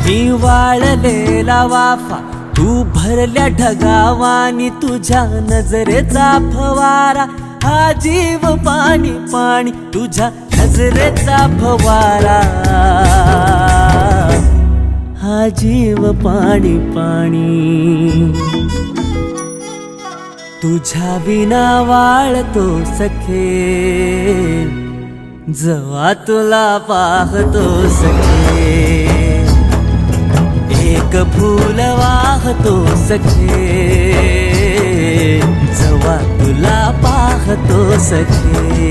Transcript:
मी वाळलेला वाफा तू भरल्या ढगावानी, तुझ्या नजरेचा फवारा हा जीव पाणी पाणी, तुझ्या नजरेचा फवारा हा जीव पाणी पाणी. तुझ्या विना वाळतो सखे, जेव्हा तुला पाहतो सखे. एक फूल वाहतो सखे, जेव्हा तुला पाहतो सखे.